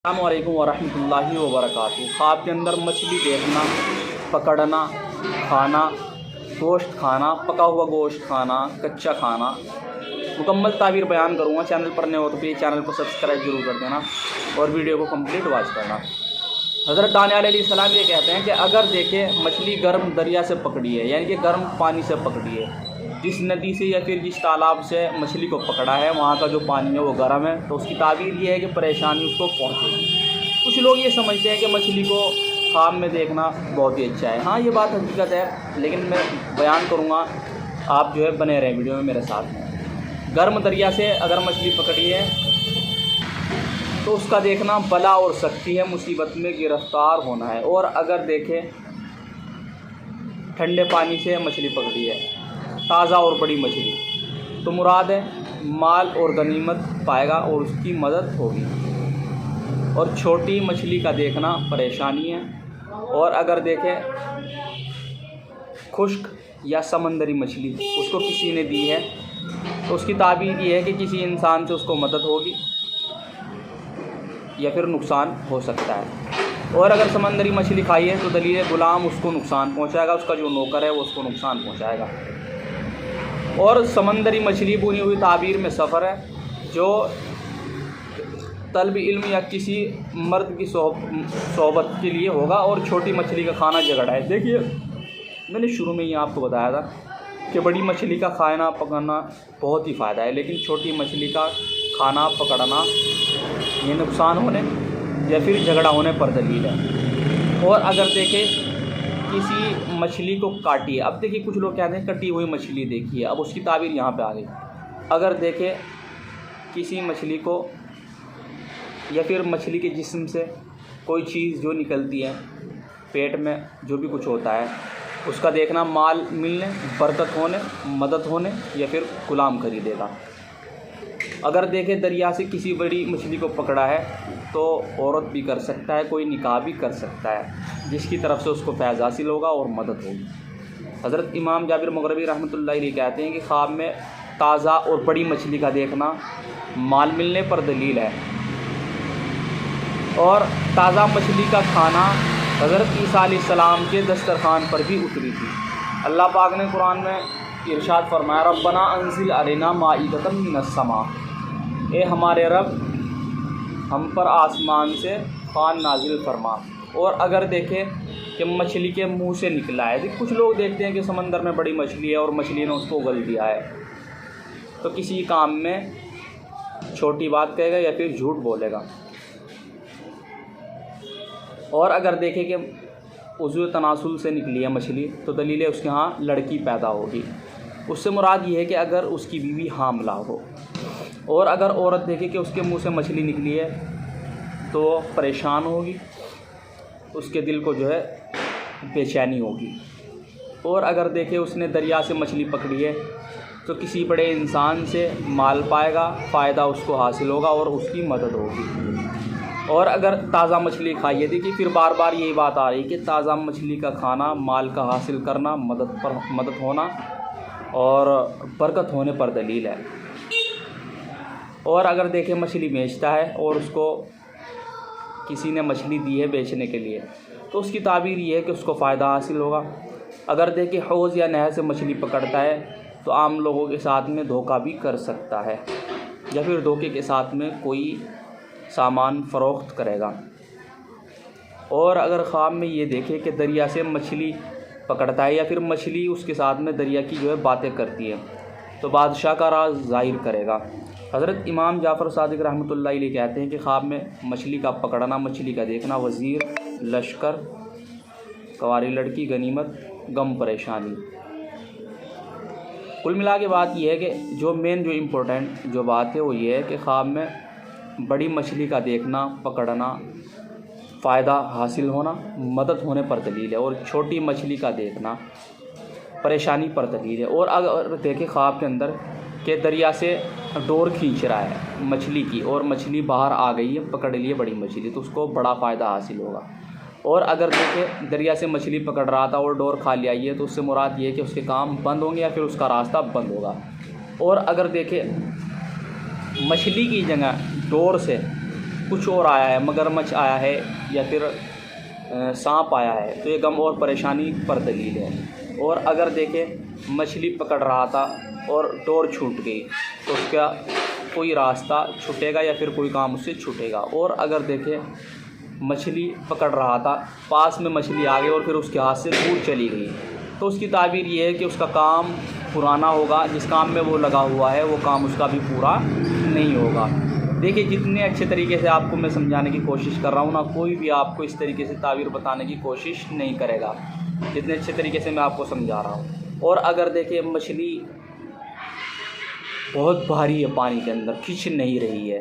अस्सलामुअलैकुम वरहमतुल्लाहि वबरकातुहू। ख्वाब के अंदर मछली देखना, पकड़ना, खाना, गोश्त खाना, पका हुआ गोश्त खाना, कच्चा खाना, मुकम्मल ताबीर बयान करूँगा। चैनल पर नए हो तो प्लीज़ चैनल को सब्सक्राइब जरूर कर देना और वीडियो को कंप्लीट वॉच करना। हज़रत दानियाल अलैहिस्सलाम ये कहते हैं कि अगर देखें मछली गर्म दरिया से पकड़ी है, यानी कि गर्म पानी से पकड़ी है, जिस नदी से या फिर जिस तालाब से मछली को पकड़ा है वहाँ का जो पानी है वो गर्म है, तो उसकी ताबीर ये है कि परेशानी उसको पहुँचेगी। कुछ लोग ये समझते हैं कि मछली को ख्वाब में देखना बहुत ही अच्छा है। हाँ, ये बात हकीकत है, लेकिन मैं बयान करूँगा, आप जो है बने रहें वीडियो में मेरे साथ में। गर्म दरिया से अगर मछली पकड़ी है तो उसका देखना बला और सख्ती है, मुसीबत में गिरफ़्तार होना है। और अगर देखें ठंडे पानी से मछली पकड़ी है, ताज़ा और बड़ी मछली, तो मुराद है माल और गनीमत पाएगा और उसकी मदद होगी। और छोटी मछली का देखना परेशानी है। और अगर देखें खुश्क या समंदरी मछली उसको किसी ने दी है तो उसकी ताबीर ये है कि किसी इंसान से उसको मदद होगी या फिर नुकसान हो सकता है। और अगर समंदरी मछली खाई है तो दलील गुलाम उसको नुकसान पहुंचाएगा, उसका जो नौकर है वो उसको नुकसान पहुंचाएगा। और समंदरी मछली बुनी हुई ताबीर में सफ़र है जो तलब इल्म या किसी मर्द की सोहबत के लिए होगा। और छोटी मछली का खाना झगड़ा है। देखिए, मैंने शुरू में ही आपको बताया था कि बड़ी मछली का खाना पकाना बहुत ही फ़ायदा है, लेकिन छोटी मछली का खाना पकड़ना ये नुकसान होने या फिर झगड़ा होने पर दलील है। और अगर देखें किसी मछली को काटी है, अब देखिए कुछ लोग कहते हैं कटी हुई मछली देखी है, अब उसकी ताबीर यहाँ पे आ गई। अगर देखें किसी मछली को या फिर मछली के जिस्म से कोई चीज़ जो निकलती है, पेट में जो भी कुछ होता है, उसका देखना माल मिलने, बरकत होने, मदद होने या फिर गुलाम खरीदेगा। अगर देखें दरिया से किसी बड़ी मछली को पकड़ा है तो औरत भी कर सकता है, कोई निकाह भी कर सकता है, जिसकी तरफ से उसको फैज़ हासिल होगा और मदद होगी। हज़रत इमाम जाबिर मग़रिबी रहमतुल्लाह अलैह कहते हैं कि ख्वाब में ताज़ा और बड़ी मछली का देखना माल मिलने पर दलील है। और ताज़ा मछली का खाना हज़रत ईसा अलैहिस्सलाम के दस्तरखान पर भी उतरी थी। अल्लाह पाक ने कुरान में इरशाद फरमाया, रब्बना अंज़िल अलैना माइदतम मिनस समा, ए हमारे रब हम पर आसमान से खान नाजिल फरमा। और अगर देखें कि मछली के मुंह से निकला है, कुछ लोग देखते हैं कि समंदर में बड़ी मछली है और मछली ने उसको उगल दिया है, तो किसी काम में छोटी बात कहेगा या फिर झूठ बोलेगा। और अगर देखें कि उज़्व तनासुल से निकली है मछली तो दलील है उसके यहाँ लड़की पैदा होगी। उससे मुराद ये है कि अगर उसकी बीवी हामला हो। और अगर औरत देखे कि उसके मुंह से मछली निकली है तो परेशान होगी, उसके दिल को जो है बेचैनी होगी। और अगर देखे उसने दरिया से मछली पकड़ी है तो किसी बड़े इंसान से माल पाएगा, फ़ायदा उसको हासिल होगा और उसकी मदद होगी। और अगर ताज़ा मछली खाई है, देखिए फिर बार बार यही बात आ रही है कि ताज़ा मछली का खाना माल का हासिल करना, मदद होना और बरकत होने पर दलील है। और अगर देखें मछली बेचता है और उसको किसी ने मछली दी है बेचने के लिए, तो उसकी ताबीर ये है कि उसको फ़ायदा हासिल होगा। अगर देखें हौज़ या नहर से मछली पकड़ता है तो आम लोगों के साथ में धोखा भी कर सकता है या फिर धोखे के साथ में कोई सामान फ़रोख्त करेगा। और अगर ख्वाब में ये देखे कि दरिया से मछली पकड़ता है या फिर मछली उसके साथ में दरिया की जो है बातें करती है, तो बादशाह का राज ज़ाहिर करेगा। हज़रत इमाम जाफ़र सादिक रहमतुल्लाह अलैह कहते हैं कि ख्वाब में मछली का पकड़ना, मछली का देखना वज़ीर, लश्कर, कवारी लड़की, गनीमत, गम, परेशानी, कुल मिला के बात यह है कि जो मेन जो इम्पोर्टेंट जो बात है वो ये है कि ख्वाब में बड़ी मछली का देखना, पकड़ना, फ़ायदा हासिल होना, मदद होने पर दलील है। और छोटी मछली का देखना परेशानी पर दलील है। और अगर देखें ख्वाब के अंदर कि दरिया से डोर खींच रहा है मछली की और मछली बाहर आ गई है, पकड़ ली है बड़ी मछली, तो उसको बड़ा फ़ायदा हासिल होगा। और अगर देखें दरिया से मछली पकड़ रहा था और डोर खाली आई है, तो उससे मुराद ये है कि उसके काम बंद होंगे या फिर उसका रास्ता बंद होगा। और अगर देखें मछली की जगह डोर से कुछ और आया है, मगरमच्छ आया है या फिर सांप आया है, तो ये गम और परेशानी पर दलील है। और अगर देखें मछली पकड़ रहा था और डोर छूट गई तो उसका कोई रास्ता छूटेगा या फिर कोई काम उससे छूटेगा। और अगर देखें मछली पकड़ रहा था, पास में मछली आ गई और फिर उसके हाथ से दूर चली गई, तो उसकी ताबीर ये है कि उसका काम पुराना होगा, जिस काम में वो लगा हुआ है वो काम उसका भी पूरा नहीं होगा। देखिए जितने अच्छे तरीके से आपको मैं समझाने की कोशिश कर रहा हूँ ना, कोई भी आपको इस तरीके से ताबीर बताने की कोशिश नहीं करेगा जितने अच्छे तरीके से मैं आपको समझा रहा हूँ। और अगर देखिए मछली बहुत भारी है, पानी के अंदर खिंच नहीं रही है,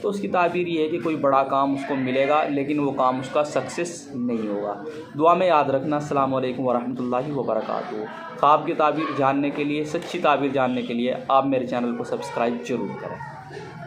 तो उसकी ताबीर ये है कि कोई बड़ा काम उसको मिलेगा लेकिन वो काम उसका सक्सेस नहीं होगा। दुआ में याद रखना। अस्सलाम वालेकुम वरहमतुल्लाहि वबरकातुहू। ख्वाब की ताबीर जानने के लिए, सच्ची ताबीर जानने के लिए आप मेरे चैनल को सब्सक्राइब ज़रूर करें।